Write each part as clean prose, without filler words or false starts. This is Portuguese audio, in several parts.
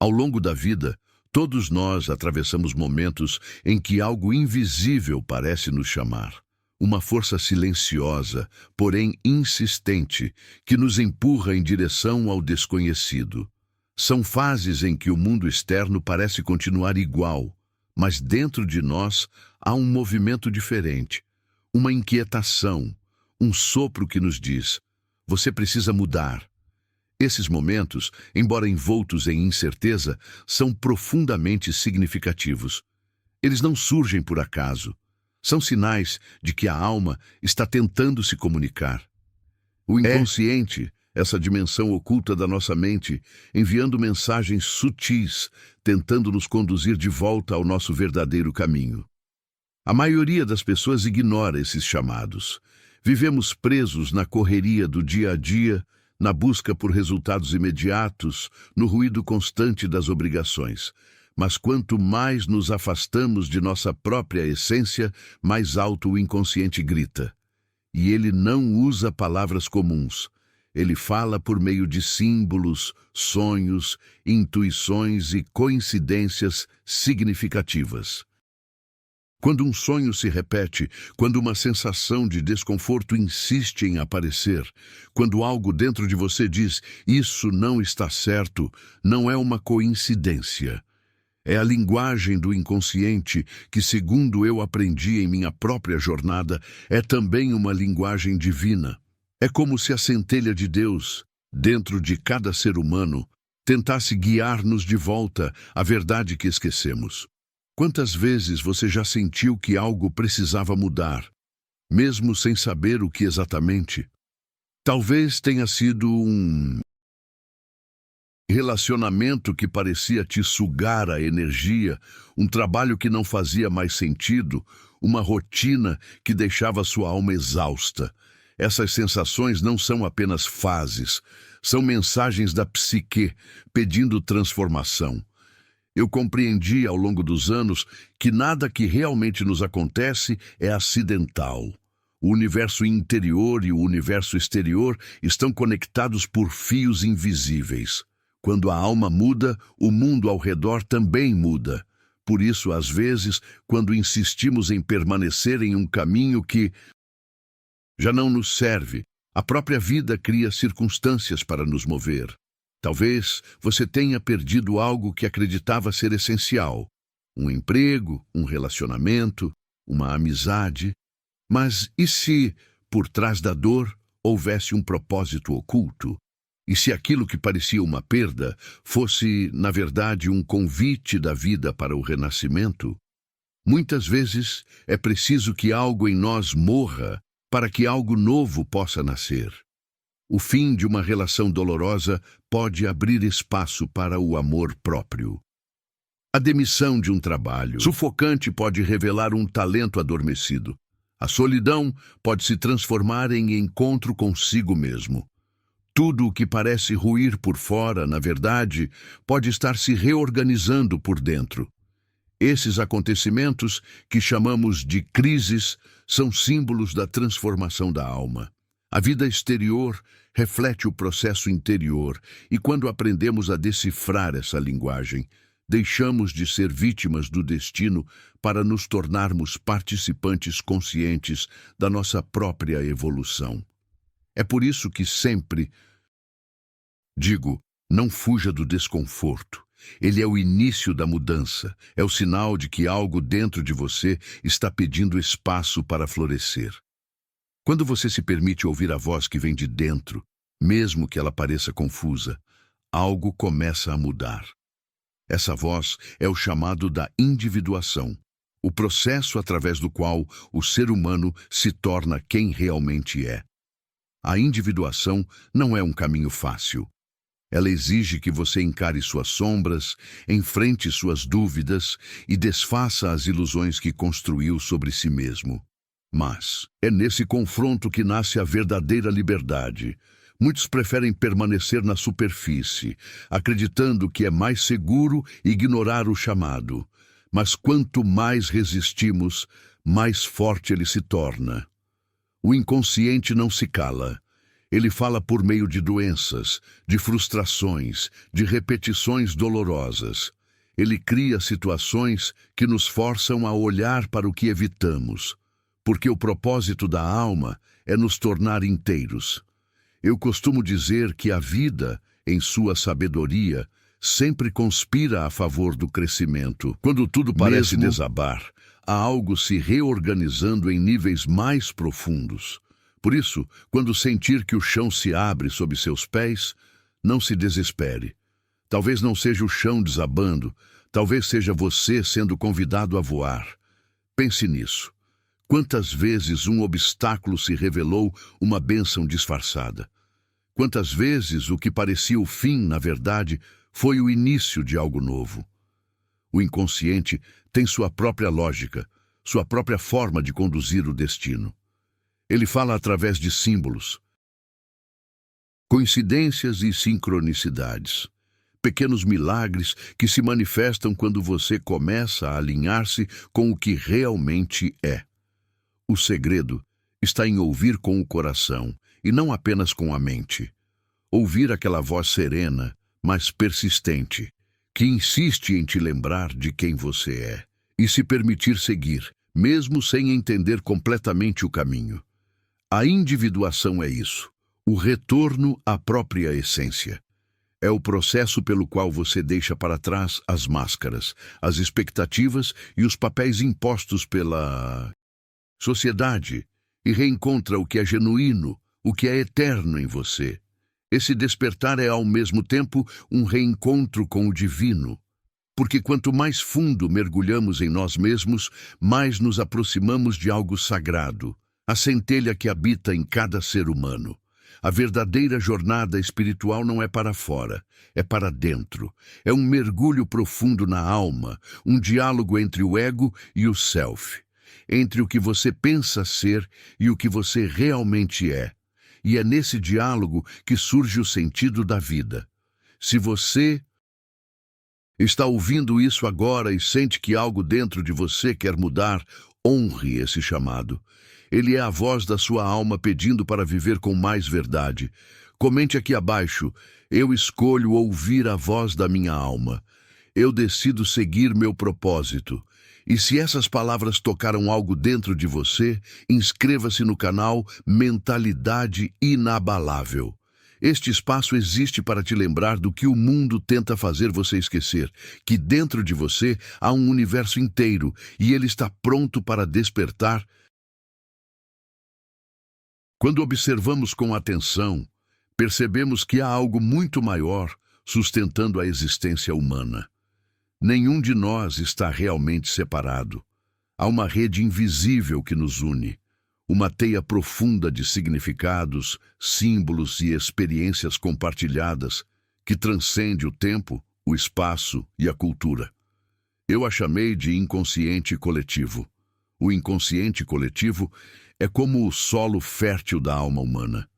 Ao longo da vida, todos nós atravessamos momentos em que algo invisível parece nos chamar. Uma força silenciosa, porém insistente, que nos empurra em direção ao desconhecido. São fases em que o mundo externo parece continuar igual, mas dentro de nós há um movimento diferente, uma inquietação, um sopro que nos diz: você precisa mudar. Esses momentos, embora envoltos em incerteza, são profundamente significativos. Eles não surgem por acaso. São sinais de que a alma está tentando se comunicar. O inconsciente, essa dimensão oculta da nossa mente, enviando mensagens sutis, tentando nos conduzir de volta ao nosso verdadeiro caminho. A maioria das pessoas ignora esses chamados. Vivemos presos na correria do dia a dia, na busca por resultados imediatos, no ruído constante das obrigações. Mas quanto mais nos afastamos de nossa própria essência, mais alto o inconsciente grita. E ele não usa palavras comuns. Ele fala por meio de símbolos, sonhos, intuições e coincidências significativas. Quando um sonho se repete, quando uma sensação de desconforto insiste em aparecer, quando algo dentro de você diz, isso não está certo, não é uma coincidência. É a linguagem do inconsciente que, segundo eu aprendi em minha própria jornada, é também uma linguagem divina. É como se a centelha de Deus, dentro de cada ser humano, tentasse guiar-nos de volta à verdade que esquecemos. Quantas vezes você já sentiu que algo precisava mudar, mesmo sem saber o que exatamente? Talvez tenha sido um relacionamento que parecia te sugar a energia, um trabalho que não fazia mais sentido, uma rotina que deixava sua alma exausta. Essas sensações não são apenas fases, são mensagens da psique pedindo transformação. Eu compreendi ao longo dos anos que nada que realmente nos acontece é acidental. O universo interior e o universo exterior estão conectados por fios invisíveis. Quando a alma muda, o mundo ao redor também muda. Por isso, às vezes, quando insistimos em permanecer em um caminho que já não nos serve, a própria vida cria circunstâncias para nos mover. Talvez você tenha perdido algo que acreditava ser essencial. Um emprego, um relacionamento, uma amizade. Mas e se, por trás da dor, houvesse um propósito oculto? E se aquilo que parecia uma perda fosse, na verdade, um convite da vida para o renascimento? Muitas vezes é preciso que algo em nós morra para que algo novo possa nascer. O fim de uma relação dolorosa pode abrir espaço para o amor próprio. A demissão de um trabalho sufocante pode revelar um talento adormecido. A solidão pode se transformar em encontro consigo mesmo. Tudo o que parece ruir por fora, na verdade, pode estar se reorganizando por dentro. Esses acontecimentos, que chamamos de crises, são símbolos da transformação da alma. A vida exterior reflete o processo interior, e quando aprendemos a decifrar essa linguagem, deixamos de ser vítimas do destino para nos tornarmos participantes conscientes da nossa própria evolução. É por isso que sempre digo, não fuja do desconforto. Ele é o início da mudança, é o sinal de que algo dentro de você está pedindo espaço para florescer. Quando você se permite ouvir a voz que vem de dentro, mesmo que ela pareça confusa, algo começa a mudar. Essa voz é o chamado da individuação, o processo através do qual o ser humano se torna quem realmente é. A individuação não é um caminho fácil. Ela exige que você encare suas sombras, enfrente suas dúvidas e desfaça as ilusões que construiu sobre si mesmo. Mas é nesse confronto que nasce a verdadeira liberdade. Muitos preferem permanecer na superfície, acreditando que é mais seguro ignorar o chamado. Mas quanto mais resistimos, mais forte ele se torna. O inconsciente não se cala. Ele fala por meio de doenças, de frustrações, de repetições dolorosas. Ele cria situações que nos forçam a olhar para o que evitamos, porque o propósito da alma é nos tornar inteiros. Eu costumo dizer que a vida, em sua sabedoria, sempre conspira a favor do crescimento. Quando tudo parece desabar, há algo se reorganizando em níveis mais profundos. Por isso, quando sentir que o chão se abre sob seus pés, não se desespere. Talvez não seja o chão desabando, talvez seja você sendo convidado a voar. Pense nisso. Quantas vezes um obstáculo se revelou uma bênção disfarçada? Quantas vezes o que parecia o fim, na verdade, foi o início de algo novo? O inconsciente tem sua própria lógica, sua própria forma de conduzir o destino. Ele fala através de símbolos, coincidências e sincronicidades, pequenos milagres que se manifestam quando você começa a alinhar-se com o que realmente é. O segredo está em ouvir com o coração e não apenas com a mente. Ouvir aquela voz serena, mas persistente, que insiste em te lembrar de quem você é e se permitir seguir, mesmo sem entender completamente o caminho. A individuação é isso, o retorno à própria essência. É o processo pelo qual você deixa para trás as máscaras, as expectativas e os papéis impostos pela sociedade e reencontra o que é genuíno, o que é eterno em você. Esse despertar é ao mesmo tempo um reencontro com o divino, porque quanto mais fundo mergulhamos em nós mesmos, mais nos aproximamos de algo sagrado, a centelha que habita em cada ser humano. A verdadeira jornada espiritual não é para fora, é para dentro. É um mergulho profundo na alma, um diálogo entre o ego e o self, entre o que você pensa ser e o que você realmente é. E é nesse diálogo que surge o sentido da vida. Se você está ouvindo isso agora e sente que algo dentro de você quer mudar, honre esse chamado. Ele é a voz da sua alma pedindo para viver com mais verdade. Comente aqui abaixo: eu escolho ouvir a voz da minha alma. Eu decido seguir meu propósito. E se essas palavras tocaram algo dentro de você, inscreva-se no canal Mentalidade Inabalável. Este espaço existe para te lembrar do que o mundo tenta fazer você esquecer, que dentro de você há um universo inteiro e ele está pronto para despertar. Quando observamos com atenção, percebemos que há algo muito maior sustentando a existência humana. Nenhum de nós está realmente separado. Há uma rede invisível que nos une, uma teia profunda de significados, símbolos e experiências compartilhadas que transcende o tempo, o espaço e a cultura. Eu a chamei de inconsciente coletivo. O inconsciente coletivo é como o solo fértil da alma humana.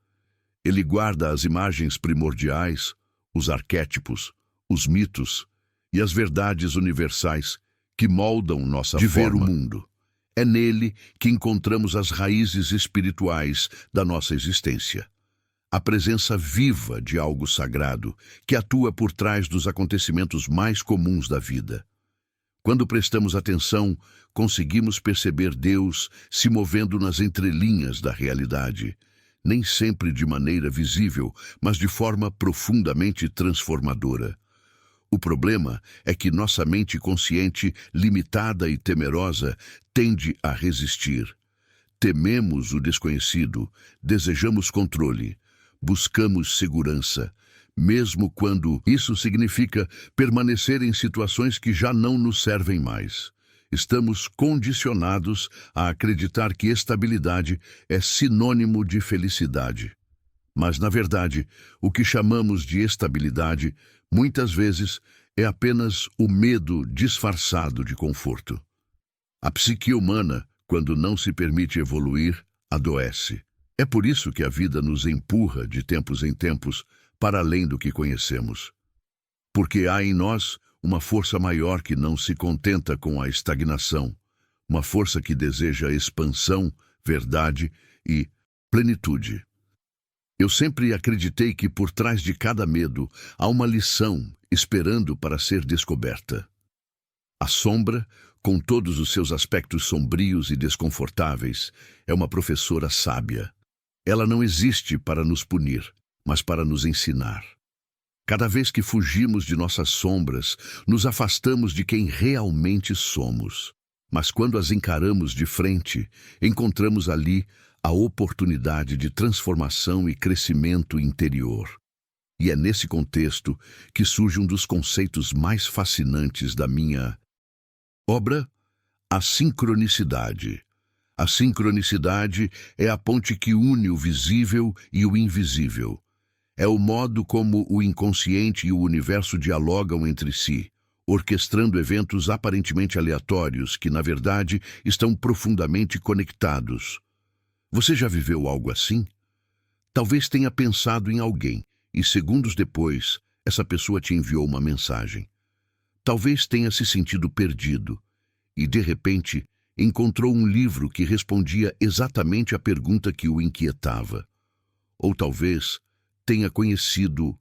Ele guarda as imagens primordiais, os arquétipos, os mitos e as verdades universais que moldam nossa forma de ver o mundo. É nele que encontramos as raízes espirituais da nossa existência. A presença viva de algo sagrado que atua por trás dos acontecimentos mais comuns da vida. Quando prestamos atenção, conseguimos perceber Deus se movendo nas entrelinhas da realidade, nem sempre de maneira visível, mas de forma profundamente transformadora. O problema é que nossa mente consciente, limitada e temerosa, tende a resistir. Tememos o desconhecido, desejamos controle, buscamos segurança, mesmo quando isso significa permanecer em situações que já não nos servem mais. Estamos condicionados a acreditar que estabilidade é sinônimo de felicidade. Mas, na verdade, o que chamamos de estabilidade, muitas vezes, é apenas o medo disfarçado de conforto. A psique humana, quando não se permite evoluir, adoece. É por isso que a vida nos empurra, de tempos em tempos, para além do que conhecemos. Porque há em nós uma força maior que não se contenta com a estagnação, uma força que deseja expansão, verdade e plenitude. Eu sempre acreditei que por trás de cada medo há uma lição esperando para ser descoberta. A sombra, com todos os seus aspectos sombrios e desconfortáveis, é uma professora sábia. Ela não existe para nos punir, mas para nos ensinar. Cada vez que fugimos de nossas sombras, nos afastamos de quem realmente somos. Mas quando as encaramos de frente, encontramos ali a oportunidade de transformação e crescimento interior. E é nesse contexto que surge um dos conceitos mais fascinantes da minha obra, a sincronicidade. A sincronicidade é a ponte que une o visível e o invisível. É o modo como o inconsciente e o universo dialogam entre si, orquestrando eventos aparentemente aleatórios que, na verdade, estão profundamente conectados. Você já viveu algo assim? Talvez tenha pensado em alguém e, segundos depois, essa pessoa te enviou uma mensagem. Talvez tenha se sentido perdido e, de repente, encontrou um livro que respondia exatamente à pergunta que o inquietava. Ou talvez tenha conhecido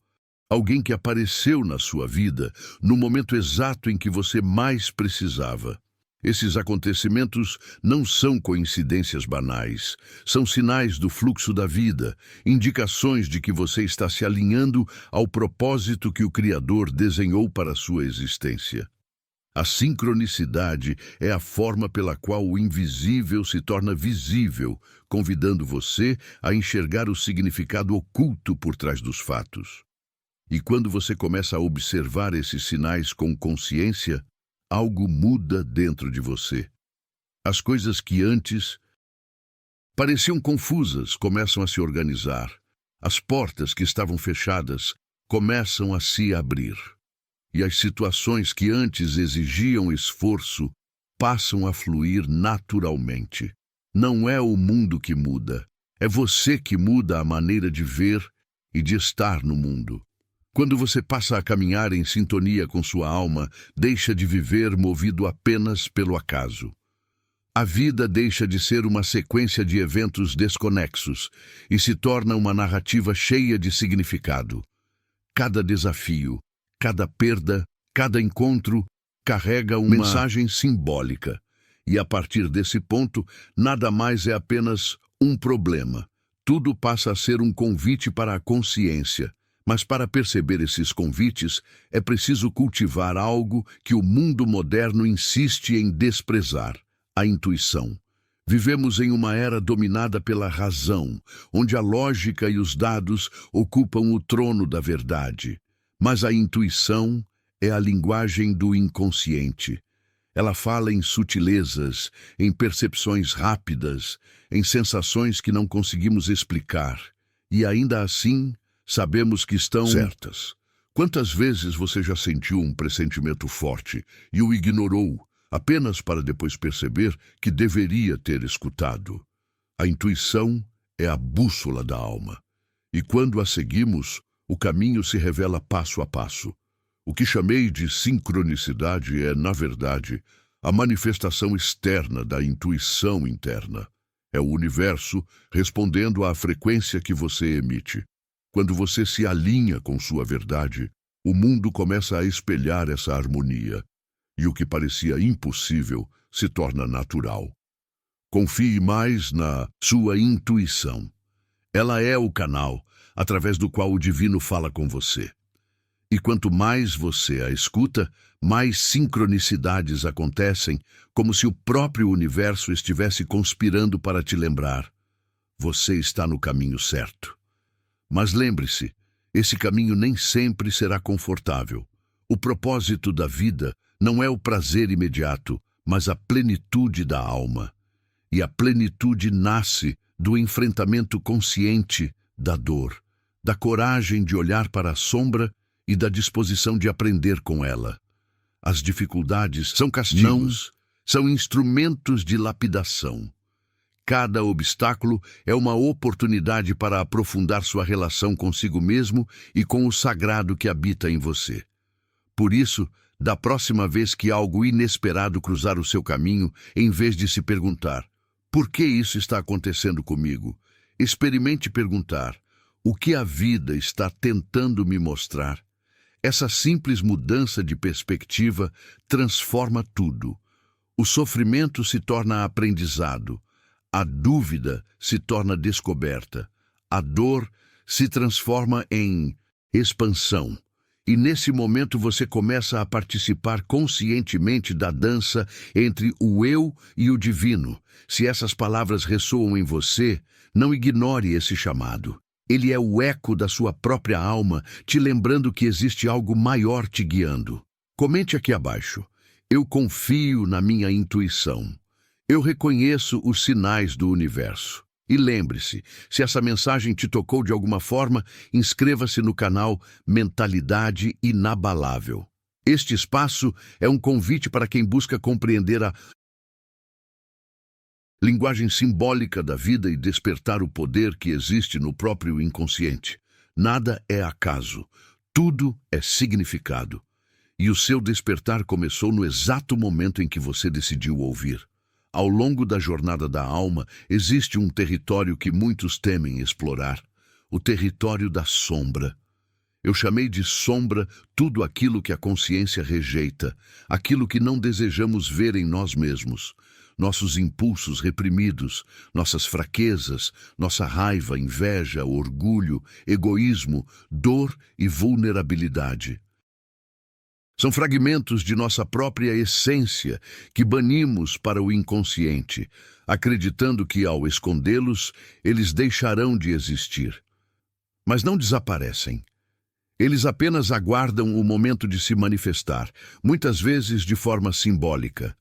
alguém que apareceu na sua vida no momento exato em que você mais precisava. Esses acontecimentos não são coincidências banais, são sinais do fluxo da vida, indicações de que você está se alinhando ao propósito que o Criador desenhou para a sua existência. A sincronicidade é a forma pela qual o invisível se torna visível, convidando você a enxergar o significado oculto por trás dos fatos. E quando você começa a observar esses sinais com consciência, algo muda dentro de você. As coisas que antes pareciam confusas começam a se organizar. As portas que estavam fechadas começam a se abrir. E as situações que antes exigiam esforço passam a fluir naturalmente. Não é o mundo que muda, é você que muda a maneira de ver e de estar no mundo. Quando você passa a caminhar em sintonia com sua alma, deixa de viver movido apenas pelo acaso. A vida deixa de ser uma sequência de eventos desconexos e se torna uma narrativa cheia de significado. Cada desafio, cada perda, cada encontro carrega uma mensagem simbólica. E a partir desse ponto, nada mais é apenas um problema. Tudo passa a ser um convite para a consciência. Mas para perceber esses convites, é preciso cultivar algo que o mundo moderno insiste em desprezar: a intuição. Vivemos em uma era dominada pela razão, onde a lógica e os dados ocupam o trono da verdade. Mas a intuição é a linguagem do inconsciente. Ela fala em sutilezas, em percepções rápidas, em sensações que não conseguimos explicar. E ainda assim, sabemos que estão certas. Quantas vezes você já sentiu um pressentimento forte e o ignorou, apenas para depois perceber que deveria ter escutado? A intuição é a bússola da alma. E quando a seguimos, o caminho se revela passo a passo. O que chamei de sincronicidade é, na verdade, a manifestação externa da intuição interna. É o universo respondendo à frequência que você emite. Quando você se alinha com sua verdade, o mundo começa a espelhar essa harmonia, e o que parecia impossível se torna natural. Confie mais na sua intuição. Ela é o canal através do qual o divino fala com você. E quanto mais você a escuta, mais sincronicidades acontecem, como se o próprio universo estivesse conspirando para te lembrar: você está no caminho certo. Mas lembre-se, esse caminho nem sempre será confortável. O propósito da vida não é o prazer imediato, mas a plenitude da alma. E a plenitude nasce do enfrentamento consciente da dor, da coragem de olhar para a sombra e da disposição de aprender com ela. As dificuldades são castigos, são instrumentos de lapidação. Cada obstáculo é uma oportunidade para aprofundar sua relação consigo mesmo e com o sagrado que habita em você. Por isso, da próxima vez que algo inesperado cruzar o seu caminho, em vez de se perguntar: por que isso está acontecendo comigo? Experimente perguntar: O que a vida está tentando me mostrar? Essa simples mudança de perspectiva transforma tudo. O sofrimento se torna aprendizado, a dúvida se torna descoberta, a dor se transforma em expansão. E nesse momento você começa a participar conscientemente da dança entre o eu e o divino. Se essas palavras ressoam em você, não ignore esse chamado. Ele é o eco da sua própria alma, te lembrando que existe algo maior te guiando. Comente aqui abaixo. Eu confio na minha intuição. Eu reconheço os sinais do universo. E lembre-se, se essa mensagem te tocou de alguma forma, inscreva-se no canal Mentalidade Inabalável. Este espaço é um convite para quem busca compreender a linguagem simbólica da vida e despertar o poder que existe no próprio inconsciente. Nada é acaso, tudo é significado. E o seu despertar começou no exato momento em que você decidiu ouvir. Ao longo da jornada da alma, existe um território que muitos temem explorar, o território da sombra. Eu chamei de sombra tudo aquilo que a consciência rejeita, aquilo que não desejamos ver em nós mesmos. Nossos impulsos reprimidos, nossas fraquezas, nossa raiva, inveja, orgulho, egoísmo, dor e vulnerabilidade. São fragmentos de nossa própria essência que banimos para o inconsciente, acreditando que, ao escondê-los, eles deixarão de existir. Mas não desaparecem. Eles apenas aguardam o momento de se manifestar, muitas vezes de forma simbólica.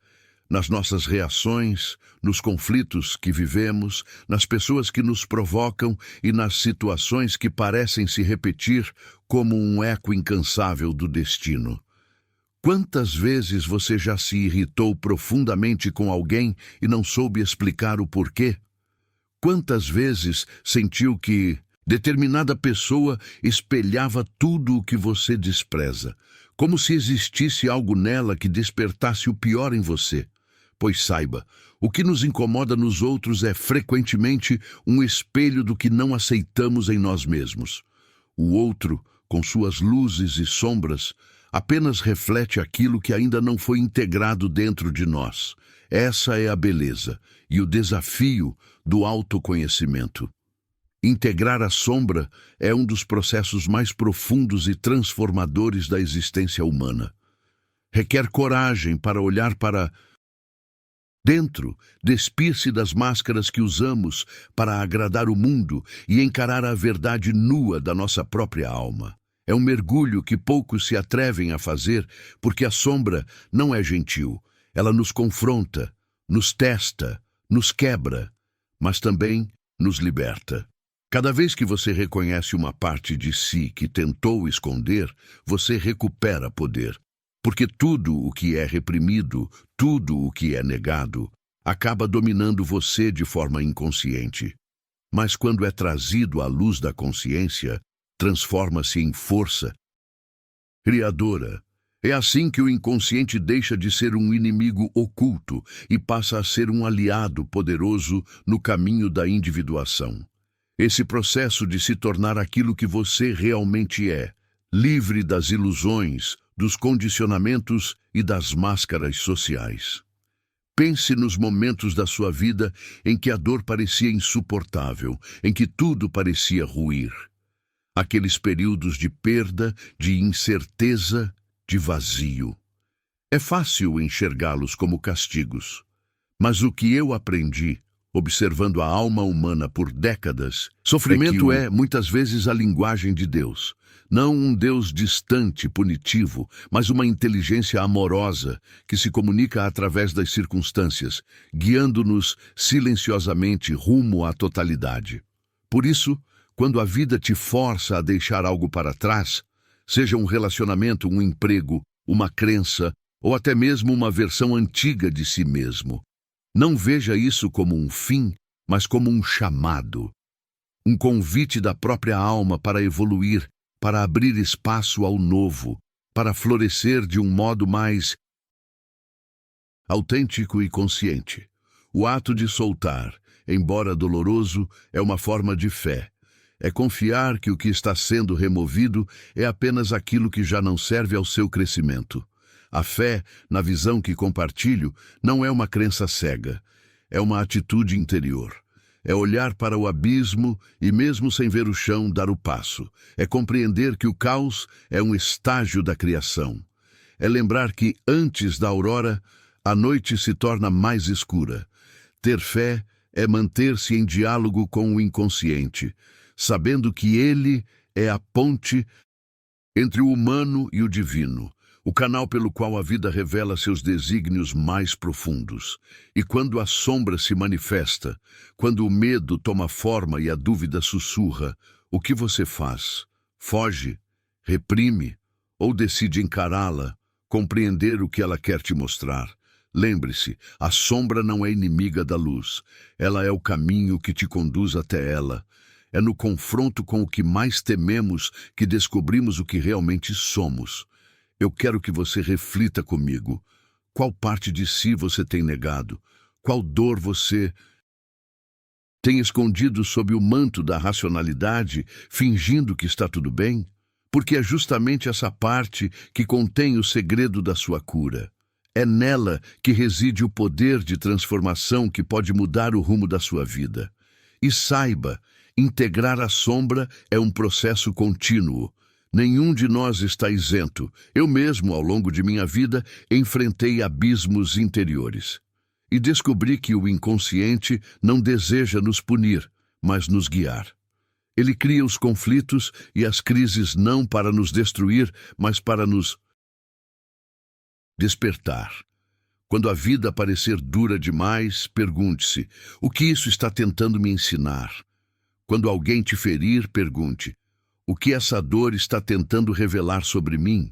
Nas nossas reações, nos conflitos que vivemos, nas pessoas que nos provocam e nas situações que parecem se repetir como um eco incansável do destino. Quantas vezes você já se irritou profundamente com alguém e não soube explicar o porquê? Quantas vezes sentiu que determinada pessoa espelhava tudo o que você despreza, como se existisse algo nela que despertasse o pior em você? Pois saiba, o que nos incomoda nos outros é frequentemente um espelho do que não aceitamos em nós mesmos. O outro, com suas luzes e sombras, apenas reflete aquilo que ainda não foi integrado dentro de nós. Essa é a beleza e o desafio do autoconhecimento. Integrar a sombra é um dos processos mais profundos e transformadores da existência humana. Requer coragem para olhar para dentro, despir-se das máscaras que usamos para agradar o mundo e encarar a verdade nua da nossa própria alma. É um mergulho que poucos se atrevem a fazer, porque a sombra não é gentil. Ela nos confronta, nos testa, nos quebra, mas também nos liberta. Cada vez que você reconhece uma parte de si que tentou esconder, você recupera poder. Porque tudo o que é reprimido, tudo o que é negado, acaba dominando você de forma inconsciente. Mas quando é trazido à luz da consciência, transforma-se em força criadora. É assim que o inconsciente deixa de ser um inimigo oculto e passa a ser um aliado poderoso no caminho da individuação. Esse processo de se tornar aquilo que você realmente é, livre das ilusões, dos condicionamentos e das máscaras sociais. Pense nos momentos da sua vida em que a dor parecia insuportável, em que tudo parecia ruir. Aqueles períodos de perda, de incerteza, de vazio. É fácil enxergá-los como castigos, mas o que eu aprendi, observando a alma humana por décadas, sofrimento é, muitas vezes, a linguagem de Deus. Não um Deus distante, punitivo, mas uma inteligência amorosa que se comunica através das circunstâncias, guiando-nos silenciosamente rumo à totalidade. Por isso, quando a vida te força a deixar algo para trás, seja um relacionamento, um emprego, uma crença ou até mesmo uma versão antiga de si mesmo, não veja isso como um fim, mas como um chamado. Um convite da própria alma para evoluir, para abrir espaço ao novo, para florescer de um modo mais autêntico e consciente. O ato de soltar, embora doloroso, é uma forma de fé. É confiar que o que está sendo removido é apenas aquilo que já não serve ao seu crescimento. A fé, na visão que compartilho, não é uma crença cega. É uma atitude interior. É olhar para o abismo e, mesmo sem ver o chão, dar o passo. É compreender que o caos é um estágio da criação. É lembrar que, antes da aurora, a noite se torna mais escura. Ter fé é manter-se em diálogo com o inconsciente, sabendo que ele é a ponte entre o humano e o divino, o canal pelo qual a vida revela seus desígnios mais profundos. E quando a sombra se manifesta, quando o medo toma forma e a dúvida sussurra, o que você faz? Foge? Reprime? Ou decide encará-la, compreender o que ela quer te mostrar? Lembre-se, a sombra não é inimiga da luz. Ela é o caminho que te conduz até ela. É no confronto com o que mais tememos que descobrimos o que realmente somos. Eu quero que você reflita comigo. Qual parte de si você tem negado? Qual dor você tem escondido sob o manto da racionalidade, fingindo que está tudo bem? Porque é justamente essa parte que contém o segredo da sua cura. É nela que reside o poder de transformação que pode mudar o rumo da sua vida. E saiba, integrar a sombra é um processo contínuo. Nenhum de nós está isento. Eu mesmo, ao longo de minha vida, enfrentei abismos interiores. E descobri que o inconsciente não deseja nos punir, mas nos guiar. Ele cria os conflitos e as crises não para nos destruir, mas para nos despertar. Quando a vida parecer dura demais, pergunte-se: o que isso está tentando me ensinar? Quando alguém te ferir, pergunte: o que essa dor está tentando revelar sobre mim?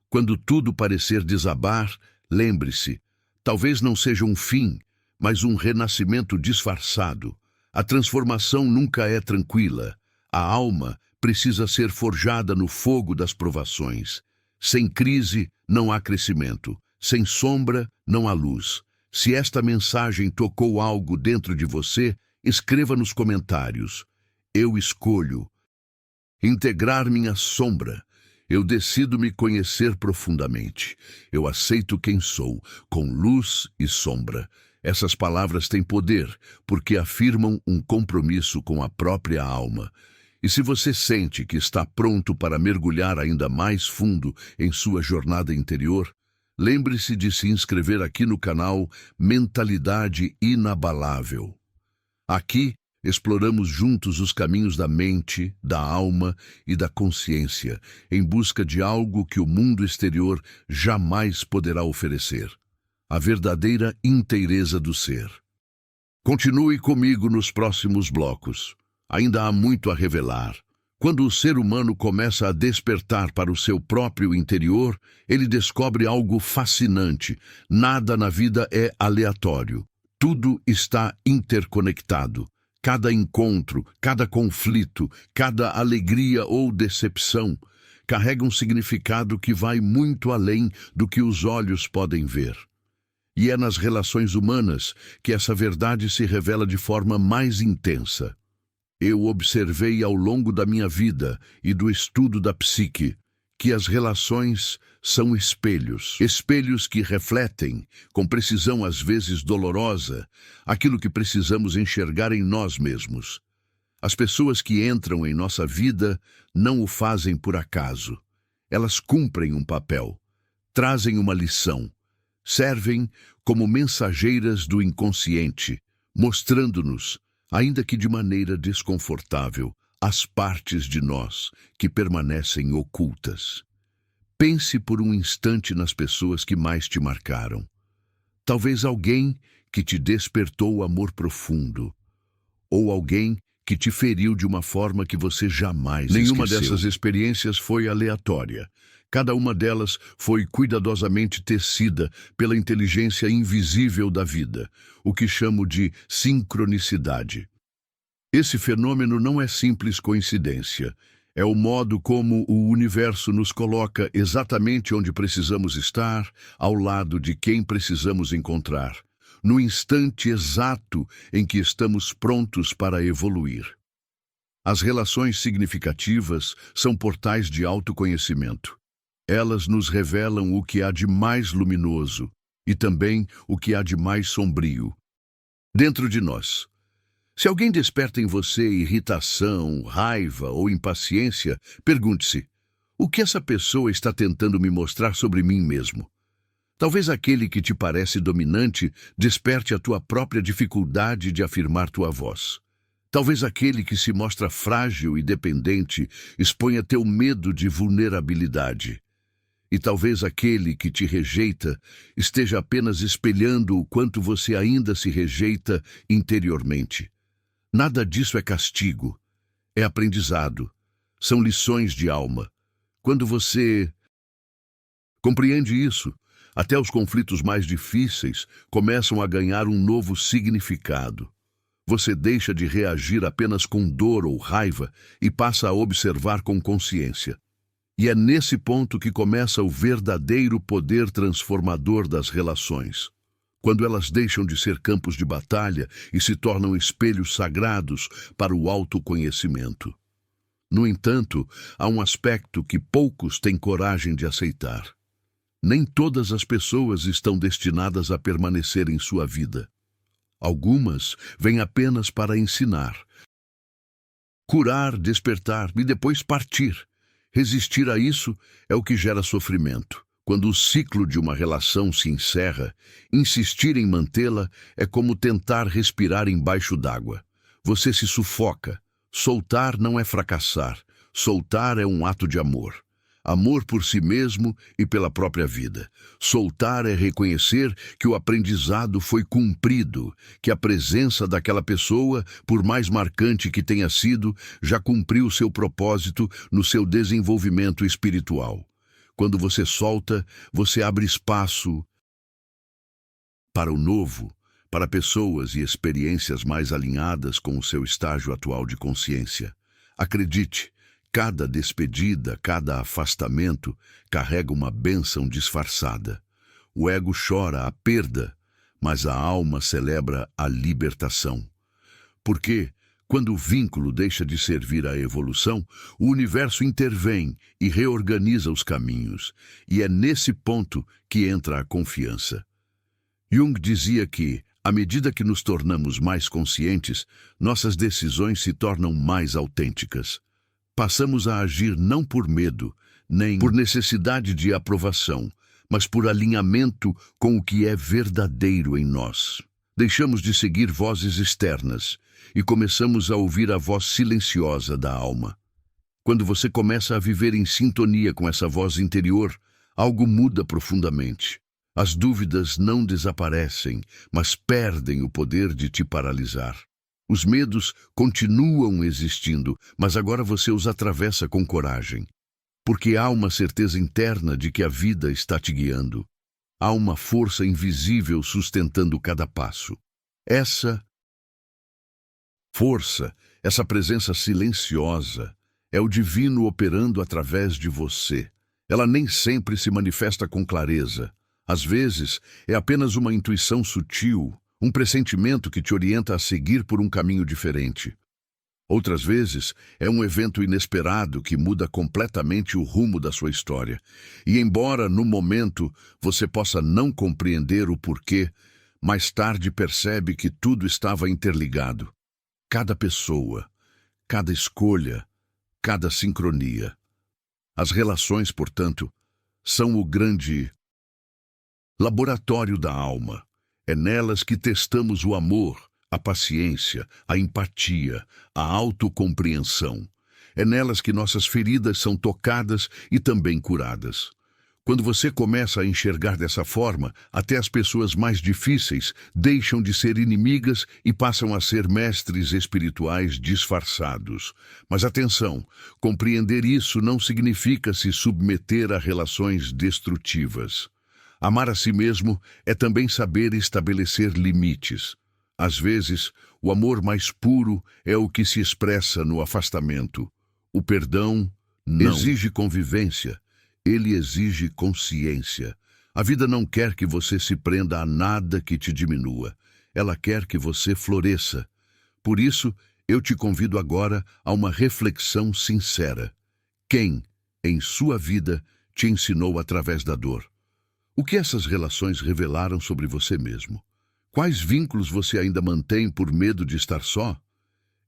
Quando tudo parecer desabar, lembre-se: talvez não seja um fim, mas um renascimento disfarçado. A transformação nunca é tranquila. A alma precisa ser forjada no fogo das provações. Sem crise, não há crescimento. Sem sombra, não há luz. Se esta mensagem tocou algo dentro de você, escreva nos comentários: eu escolho integrar minha sombra. Eu decido me conhecer profundamente. Eu aceito quem sou, com luz e sombra. Essas palavras têm poder, porque afirmam um compromisso com a própria alma. E se você sente que está pronto para mergulhar ainda mais fundo em sua jornada interior, lembre-se de se inscrever aqui no canal Mentalidade Inabalável. Aqui, exploramos juntos os caminhos da mente, da alma e da consciência, em busca de algo que o mundo exterior jamais poderá oferecer: a verdadeira inteireza do ser. Continue comigo nos próximos blocos. Ainda há muito a revelar. Quando o ser humano começa a despertar para o seu próprio interior, ele descobre algo fascinante. Nada na vida é aleatório. Tudo está interconectado. Cada encontro, cada conflito, cada alegria ou decepção carrega um significado que vai muito além do que os olhos podem ver. E é nas relações humanas que essa verdade se revela de forma mais intensa. Eu observei ao longo da minha vida e do estudo da psique que as relações são espelhos. Espelhos que refletem, com precisão às vezes dolorosa, aquilo que precisamos enxergar em nós mesmos. As pessoas que entram em nossa vida não o fazem por acaso. Elas cumprem um papel, trazem uma lição, servem como mensageiras do inconsciente, mostrando-nos, ainda que de maneira desconfortável, as partes de nós que permanecem ocultas. Pense por um instante nas pessoas que mais te marcaram. Talvez alguém que te despertou amor profundo, ou alguém que te feriu de uma forma que você jamais esqueceu. Nenhuma dessas experiências foi aleatória. Cada uma delas foi cuidadosamente tecida pela inteligência invisível da vida, o que chamo de sincronicidade. Esse fenômeno não é simples coincidência. É o modo como o universo nos coloca exatamente onde precisamos estar, ao lado de quem precisamos encontrar, no instante exato em que estamos prontos para evoluir. As relações significativas são portais de autoconhecimento. Elas nos revelam o que há de mais luminoso e também o que há de mais sombrio dentro de nós. Se alguém desperta em você irritação, raiva ou impaciência, pergunte-se: o que essa pessoa está tentando me mostrar sobre mim mesmo? Talvez aquele que te parece dominante desperte a tua própria dificuldade de afirmar tua voz. Talvez aquele que se mostra frágil e dependente exponha teu medo de vulnerabilidade. E talvez aquele que te rejeita esteja apenas espelhando o quanto você ainda se rejeita interiormente. Nada disso é castigo, é aprendizado, são lições de alma. Quando você compreende isso, até os conflitos mais difíceis começam a ganhar um novo significado. Você deixa de reagir apenas com dor ou raiva e passa a observar com consciência. E é nesse ponto que começa o verdadeiro poder transformador das relações. Quando elas deixam de ser campos de batalha e se tornam espelhos sagrados para o autoconhecimento. No entanto, há um aspecto que poucos têm coragem de aceitar. Nem todas as pessoas estão destinadas a permanecer em sua vida. Algumas vêm apenas para ensinar, curar, despertar e depois partir. Resistir a isso é o que gera sofrimento. Quando o ciclo de uma relação se encerra, insistir em mantê-la é como tentar respirar embaixo d'água. Você se sufoca. Soltar não é fracassar. Soltar é um ato de amor. Amor por si mesmo e pela própria vida. Soltar é reconhecer que o aprendizado foi cumprido, que a presença daquela pessoa, por mais marcante que tenha sido, já cumpriu seu propósito no seu desenvolvimento espiritual. Quando você solta, você abre espaço para o novo, para pessoas e experiências mais alinhadas com o seu estágio atual de consciência. Acredite, cada despedida, cada afastamento carrega uma bênção disfarçada. O ego chora a perda, mas a alma celebra a libertação. Porque, quando o vínculo deixa de servir à evolução, o universo intervém e reorganiza os caminhos, e é nesse ponto que entra a confiança. Jung dizia que, à medida que nos tornamos mais conscientes, nossas decisões se tornam mais autênticas. Passamos a agir não por medo, nem por necessidade de aprovação, mas por alinhamento com o que é verdadeiro em nós. Deixamos de seguir vozes externas e começamos a ouvir a voz silenciosa da alma. Quando você começa a viver em sintonia com essa voz interior, algo muda profundamente. As dúvidas não desaparecem, mas perdem o poder de te paralisar. Os medos continuam existindo, mas agora você os atravessa com coragem. Porque há uma certeza interna de que a vida está te guiando. Há uma força invisível sustentando cada passo. Essa força, essa presença silenciosa, é o divino operando através de você. Ela nem sempre se manifesta com clareza. Às vezes, é apenas uma intuição sutil, um pressentimento que te orienta a seguir por um caminho diferente. Outras vezes, é um evento inesperado que muda completamente o rumo da sua história. E embora, no momento, você possa não compreender o porquê, mais tarde percebe que tudo estava interligado. Cada pessoa, cada escolha, cada sincronia. As relações, portanto, são o grande laboratório da alma. É nelas que testamos o amor, a paciência, a empatia, a autocompreensão. É nelas que nossas feridas são tocadas e também curadas. Quando você começa a enxergar dessa forma, até as pessoas mais difíceis deixam de ser inimigas e passam a ser mestres espirituais disfarçados. Mas atenção, compreender isso não significa se submeter a relações destrutivas. Amar a si mesmo é também saber estabelecer limites. Às vezes, o amor mais puro é o que se expressa no afastamento. O perdão não exige convivência, ele exige consciência. A vida não quer que você se prenda a nada que te diminua. Ela quer que você floresça. Por isso, Eu te convido agora a uma reflexão sincera. Quem, em sua vida, te ensinou através da dor? O que essas relações revelaram sobre você mesmo? Quais vínculos você ainda mantém por medo de estar só?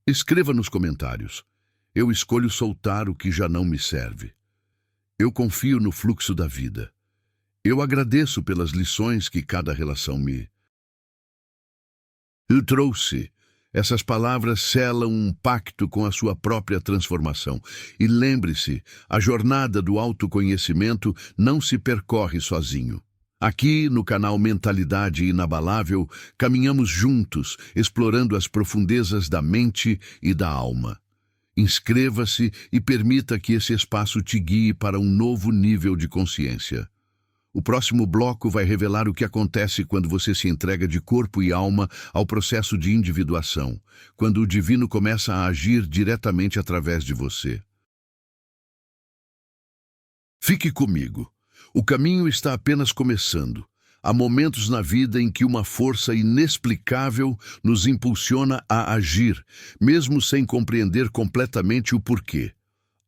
Escreva nos comentários. Eu escolho soltar o que já não me serve. Eu confio no fluxo da vida. Eu agradeço pelas lições que cada relação me trouxe. Essas palavras selam um pacto com a sua própria transformação. E lembre-se, a jornada do autoconhecimento não se percorre sozinho. Aqui, no canal Mentalidade Inabalável, caminhamos juntos, explorando as profundezas da mente e da alma. Inscreva-se e permita que esse espaço te guie para um novo nível de consciência. O próximo bloco vai revelar o que acontece quando você se entrega de corpo e alma ao processo de individuação, quando o divino começa a agir diretamente através de você. Fique comigo. O caminho está apenas começando. Há momentos na vida em que uma força inexplicável nos impulsiona a agir, mesmo sem compreender completamente o porquê.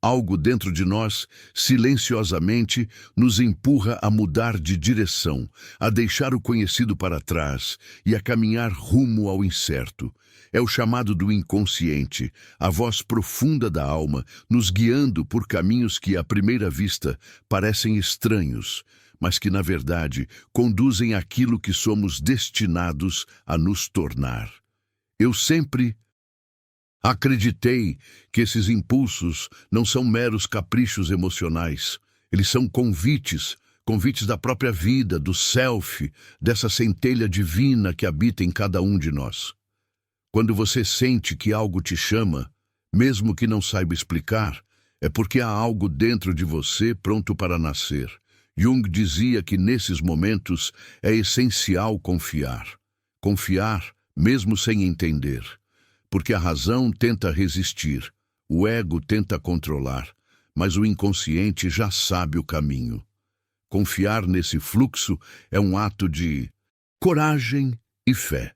Algo dentro de nós, silenciosamente, nos empurra a mudar de direção, a deixar o conhecido para trás e a caminhar rumo ao incerto. É o chamado do inconsciente, a voz profunda da alma, nos guiando por caminhos que, à primeira vista, parecem estranhos, mas que, na verdade, conduzem àquilo que somos destinados a nos tornar. Eu sempre acreditei que esses impulsos não são meros caprichos emocionais. Eles são convites da própria vida, do self, dessa centelha divina que habita em cada um de nós. Quando você sente que algo te chama, mesmo que não saiba explicar, é porque há algo dentro de você pronto para nascer. Jung dizia que nesses momentos é essencial confiar. Confiar, mesmo sem entender. Porque a razão tenta resistir, o ego tenta controlar, mas o inconsciente já sabe o caminho. Confiar nesse fluxo é um ato de coragem e fé.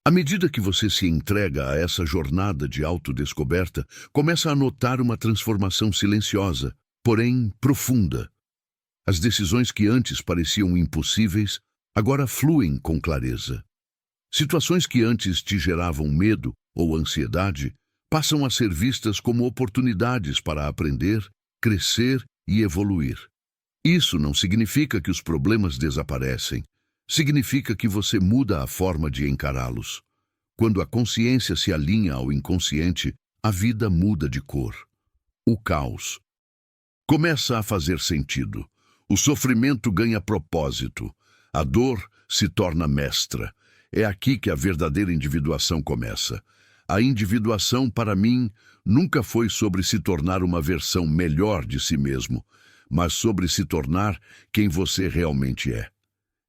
À medida que você se entrega a essa jornada de autodescoberta, começa a notar uma transformação silenciosa, porém profunda. As decisões que antes pareciam impossíveis, agora fluem com clareza. Situações que antes te geravam medo ou ansiedade passam a ser vistas como oportunidades para aprender, crescer e evoluir. Isso não significa que os problemas desaparecem. Significa que você muda a forma de encará-los. Quando a consciência se alinha ao inconsciente, a vida muda de cor. O caos começa a fazer sentido. O sofrimento ganha propósito. A dor se torna mestra. É aqui que a verdadeira individuação começa. A individuação, para mim, nunca foi sobre se tornar uma versão melhor de si mesmo, mas sobre se tornar quem você realmente é.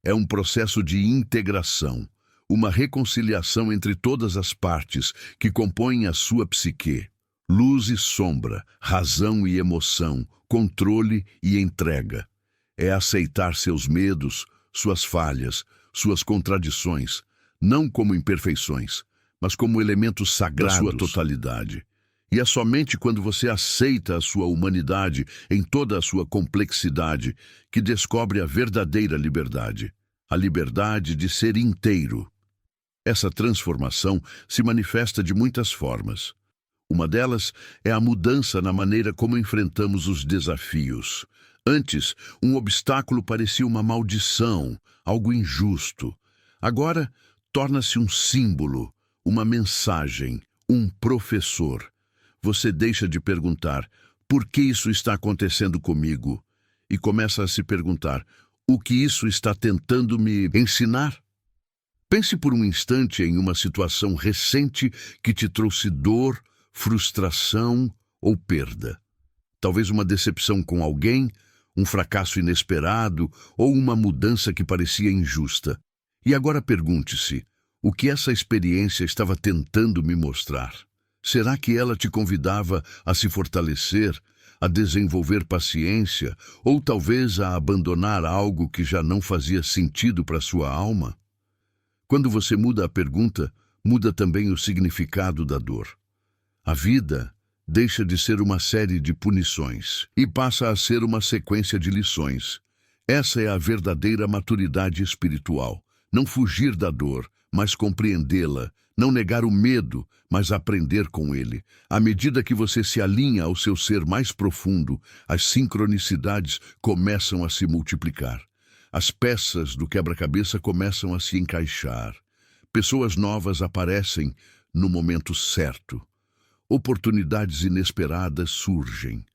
É um processo de integração, uma reconciliação entre todas as partes que compõem a sua psique. Luz e sombra, razão e emoção, controle e entrega. É aceitar seus medos, suas falhas, suas contradições, não como imperfeições, mas como elementos sagrados da sua totalidade. E é somente quando você aceita a sua humanidade em toda a sua complexidade que descobre a verdadeira liberdade, a liberdade de ser inteiro. Essa transformação se manifesta de muitas formas. Uma delas é a mudança na maneira como enfrentamos os desafios. Antes, um obstáculo parecia uma maldição, algo injusto. Agora, torna-se um símbolo, uma mensagem, um professor. Você deixa de perguntar, por que isso está acontecendo comigo? E começa a se perguntar, o que isso está tentando me ensinar? Pense por um instante em uma situação recente que te trouxe dor, frustração ou perda. Talvez uma decepção com alguém, um fracasso inesperado ou uma mudança que parecia injusta. E agora pergunte-se, o que essa experiência estava tentando me mostrar? Será que ela te convidava a se fortalecer, a desenvolver paciência ou talvez a abandonar algo que já não fazia sentido para sua alma? Quando você muda a pergunta, muda também o significado da dor. A vida deixa de ser uma série de punições e passa a ser uma sequência de lições. Essa é a verdadeira maturidade espiritual. Não fugir da dor, mas compreendê-la. Não negar o medo, mas aprender com ele. À medida que você se alinha ao seu ser mais profundo, as sincronicidades começam a se multiplicar. As peças do quebra-cabeça começam a se encaixar. Pessoas novas aparecem no momento certo. Oportunidades inesperadas surgem.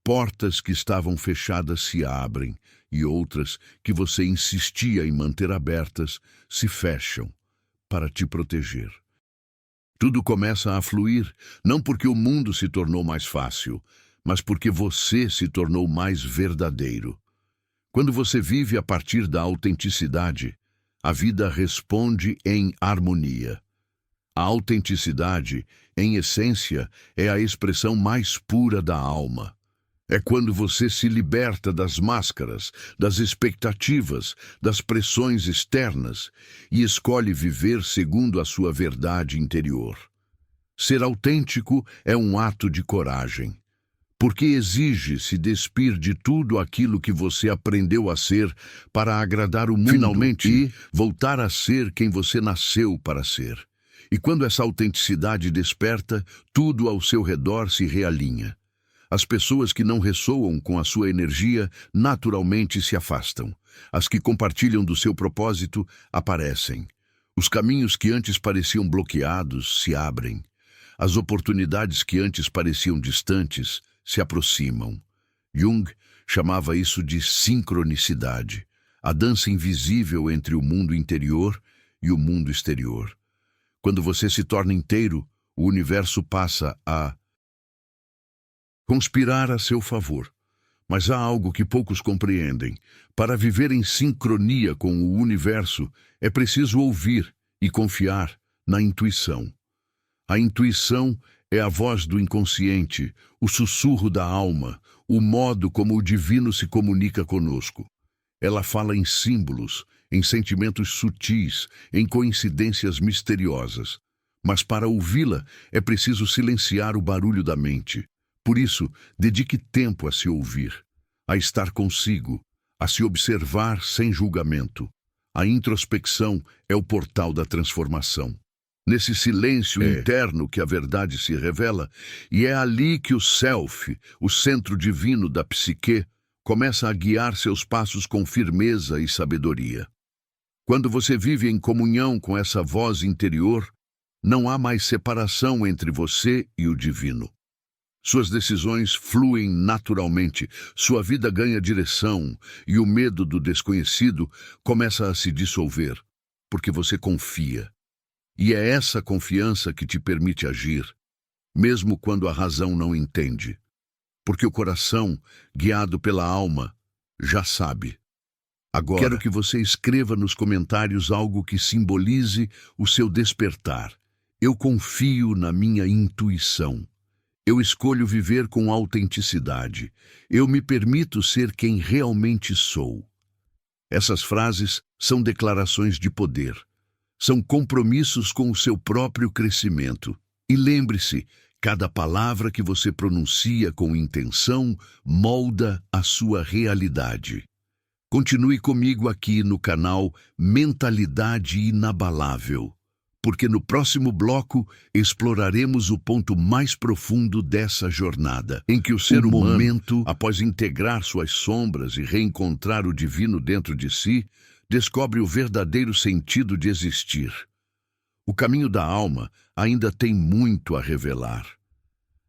Portas que estavam fechadas se abrem e outras que você insistia em manter abertas se fecham para te proteger. Tudo começa a fluir, não porque o mundo se tornou mais fácil, mas porque você se tornou mais verdadeiro. Quando você vive a partir da autenticidade, a vida responde em harmonia. A autenticidade, em essência, é a expressão mais pura da alma. É quando você se liberta das máscaras, das expectativas, das pressões externas e escolhe viver segundo a sua verdade interior. Ser autêntico é um ato de coragem, porque exige se despir de tudo aquilo que você aprendeu a ser para agradar o mundo finalmente voltar a ser quem você nasceu para ser. E quando essa autenticidade desperta, tudo ao seu redor se realinha. As pessoas que não ressoam com a sua energia naturalmente se afastam. As que compartilham do seu propósito aparecem. Os caminhos que antes pareciam bloqueados se abrem. As oportunidades que antes pareciam distantes se aproximam. Jung chamava isso de sincronicidade, a dança invisível entre o mundo interior e o mundo exterior. Quando você se torna inteiro, o universo passa a conspirar a seu favor. Mas há algo que poucos compreendem. Para viver em sincronia com o universo, é preciso ouvir e confiar na intuição. A intuição é a voz do inconsciente, o sussurro da alma, o modo como o divino se comunica conosco. Ela fala em símbolos, em sentimentos sutis, em coincidências misteriosas. Mas para ouvi-la, é preciso silenciar o barulho da mente. Por isso, dedique tempo a se ouvir, a estar consigo, a se observar sem julgamento. A introspecção é o portal da transformação. Nesse silêncio interno que a verdade se revela, e é ali que o Self, o centro divino da psique, começa a guiar seus passos com firmeza e sabedoria. Quando você vive em comunhão com essa voz interior, não há mais separação entre você e o divino. Suas decisões fluem naturalmente, sua vida ganha direção e o medo do desconhecido começa a se dissolver, porque você confia. E é essa confiança que te permite agir, mesmo quando a razão não entende. Porque o coração, guiado pela alma, já sabe. Agora, quero que você escreva nos comentários algo que simbolize o seu despertar. Eu confio na minha intuição. Eu escolho viver com autenticidade. Eu me permito ser quem realmente sou. Essas frases são declarações de poder. São compromissos com o seu próprio crescimento. E lembre-se, cada palavra que você pronuncia com intenção molda a sua realidade. Continue comigo aqui no canal Mentalidade Inabalável, porque no próximo bloco exploraremos o ponto mais profundo dessa jornada, em que o ser humano, após integrar suas sombras e reencontrar o divino dentro de si, descobre o verdadeiro sentido de existir. O caminho da alma ainda tem muito a revelar.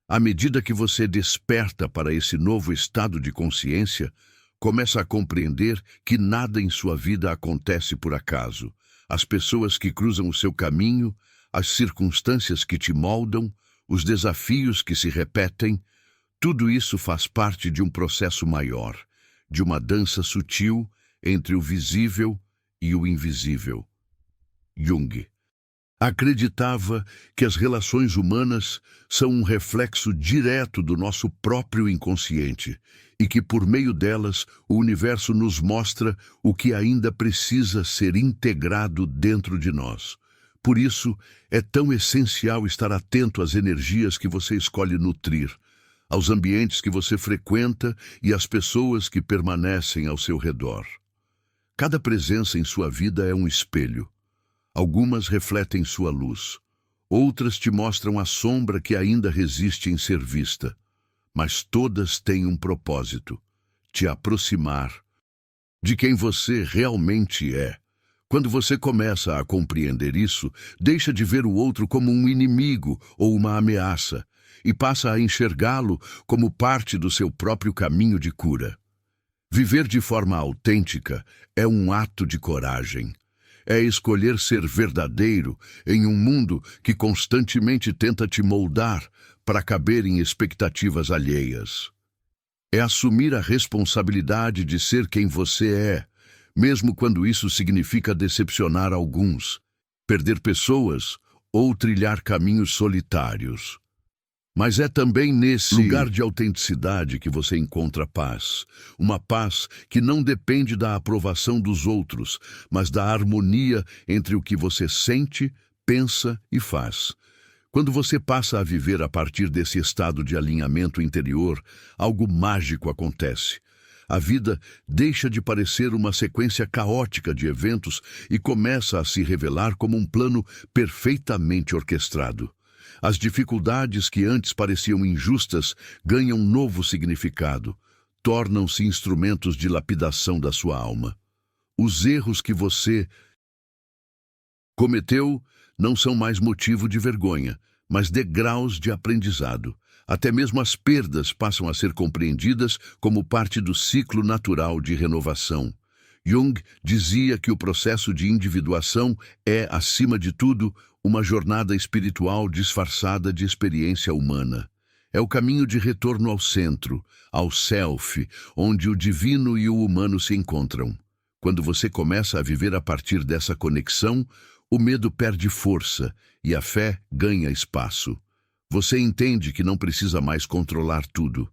À medida que você desperta para esse novo estado de consciência, começa a compreender que nada em sua vida acontece por acaso. As pessoas que cruzam o seu caminho, as circunstâncias que te moldam, os desafios que se repetem, tudo isso faz parte de um processo maior, de uma dança sutil entre o visível e o invisível. Jung acreditava que as relações humanas são um reflexo direto do nosso próprio inconsciente e que, por meio delas, o universo nos mostra o que ainda precisa ser integrado dentro de nós. Por isso, é tão essencial estar atento às energias que você escolhe nutrir, aos ambientes que você frequenta e às pessoas que permanecem ao seu redor. Cada presença em sua vida é um espelho. Algumas refletem sua luz, outras te mostram a sombra que ainda resiste em ser vista, mas todas têm um propósito: te aproximar de quem você realmente é. Quando você começa a compreender isso, deixa de ver o outro como um inimigo ou uma ameaça e passa a enxergá-lo como parte do seu próprio caminho de cura. Viver de forma autêntica é um ato de coragem. É escolher ser verdadeiro em um mundo que constantemente tenta te moldar para caber em expectativas alheias. É assumir a responsabilidade de ser quem você é, mesmo quando isso significa decepcionar alguns, perder pessoas ou trilhar caminhos solitários. Mas é também nesse lugar de autenticidade que você encontra paz. Uma paz que não depende da aprovação dos outros, mas da harmonia entre o que você sente, pensa e faz. Quando você passa a viver a partir desse estado de alinhamento interior, algo mágico acontece. A vida deixa de parecer uma sequência caótica de eventos e começa a se revelar como um plano perfeitamente orquestrado. As dificuldades que antes pareciam injustas ganham um novo significado, tornam-se instrumentos de lapidação da sua alma. Os erros que você cometeu não são mais motivo de vergonha, mas degraus de aprendizado. Até mesmo as perdas passam a ser compreendidas como parte do ciclo natural de renovação. Jung dizia que o processo de individuação é, acima de tudo, uma jornada espiritual disfarçada de experiência humana. É o caminho de retorno ao centro, ao self, onde o divino e o humano se encontram. Quando você começa a viver a partir dessa conexão, o medo perde força e a fé ganha espaço. Você entende que não precisa mais controlar tudo.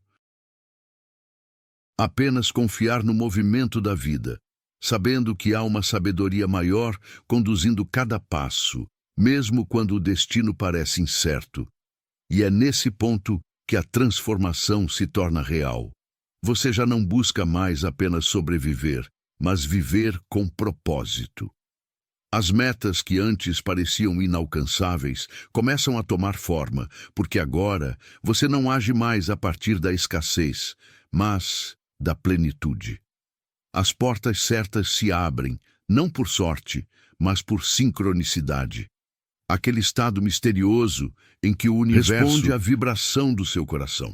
Apenas confiar no movimento da vida, sabendo que há uma sabedoria maior conduzindo cada passo, mesmo quando o destino parece incerto. E é nesse ponto que a transformação se torna real. Você já não busca mais apenas sobreviver, mas viver com propósito. As metas que antes pareciam inalcançáveis começam a tomar forma, porque agora você não age mais a partir da escassez, mas da plenitude. As portas certas se abrem, não por sorte, mas por sincronicidade. Aquele estado misterioso em que o universo responde à vibração do seu coração.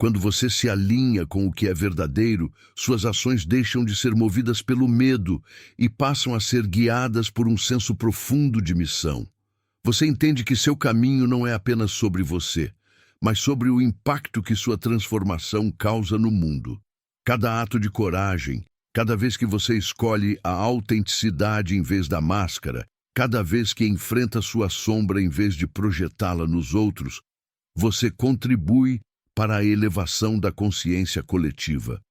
Quando você se alinha com o que é verdadeiro, suas ações deixam de ser movidas pelo medo e passam a ser guiadas por um senso profundo de missão. Você entende que seu caminho não é apenas sobre você, mas sobre o impacto que sua transformação causa no mundo. Cada ato de coragem, cada vez que você escolhe a autenticidade em vez da máscara, cada vez que enfrenta sua sombra em vez de projetá-la nos outros, você contribui para a elevação da consciência coletiva.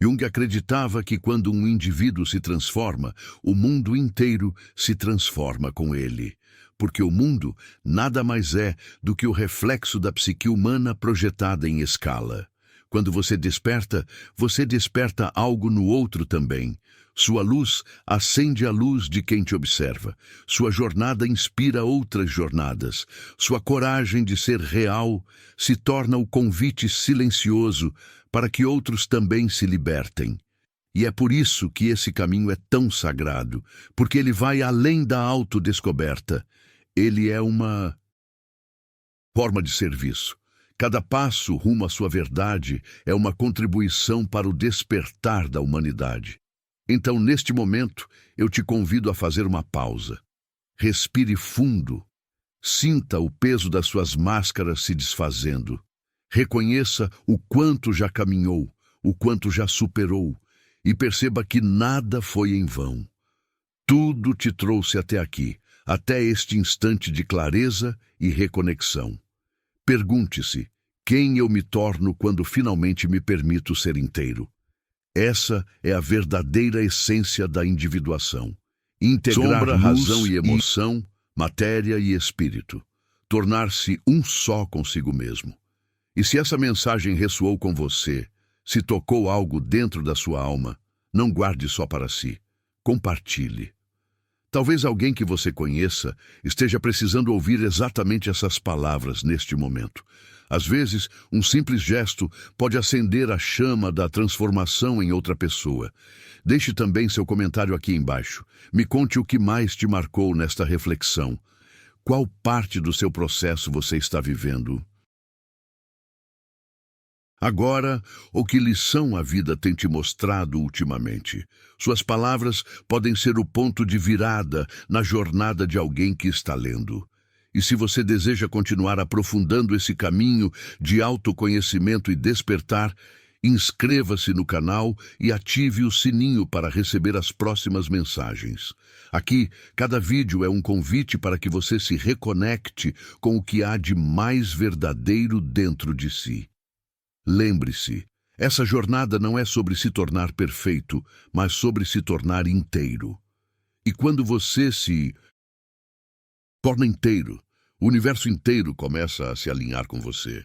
Jung acreditava que quando um indivíduo se transforma, o mundo inteiro se transforma com ele, porque o mundo nada mais é do que o reflexo da psique humana projetada em escala. Quando você desperta algo no outro também. Sua luz acende a luz de quem te observa. Sua jornada inspira outras jornadas. Sua coragem de ser real se torna o convite silencioso para que outros também se libertem. E é por isso que esse caminho é tão sagrado, porque ele vai além da autodescoberta. Ele é uma forma de serviço. Cada passo rumo à sua verdade é uma contribuição para o despertar da humanidade. Então, neste momento, eu te convido a fazer uma pausa. Respire fundo. Sinta o peso das suas máscaras se desfazendo. Reconheça o quanto já caminhou, o quanto já superou, e perceba que nada foi em vão. Tudo te trouxe até aqui, até este instante de clareza e reconexão. Pergunte-se, quem eu me torno quando finalmente me permito ser inteiro? Essa é a verdadeira essência da individuação. Integrar Sombra, razão luz e emoção, matéria e espírito. Tornar-se um só consigo mesmo. E se essa mensagem ressoou com você, se tocou algo dentro da sua alma, não guarde só para si. Compartilhe. Talvez alguém que você conheça esteja precisando ouvir exatamente essas palavras neste momento. Às vezes, um simples gesto pode acender a chama da transformação em outra pessoa. Deixe também seu comentário aqui embaixo. Me conte o que mais te marcou nesta reflexão. Qual parte do seu processo você está vivendo? Agora, o que lição a vida tem te mostrado ultimamente? Suas palavras podem ser o ponto de virada na jornada de alguém que está lendo. E se você deseja continuar aprofundando esse caminho de autoconhecimento e despertar, inscreva-se no canal e ative o sininho para receber as próximas mensagens. Aqui, cada vídeo é um convite para que você se reconecte com o que há de mais verdadeiro dentro de si. Lembre-se, essa jornada não é sobre se tornar perfeito, mas sobre se tornar inteiro. E quando você se torna inteiro, o universo inteiro começa a se alinhar com você.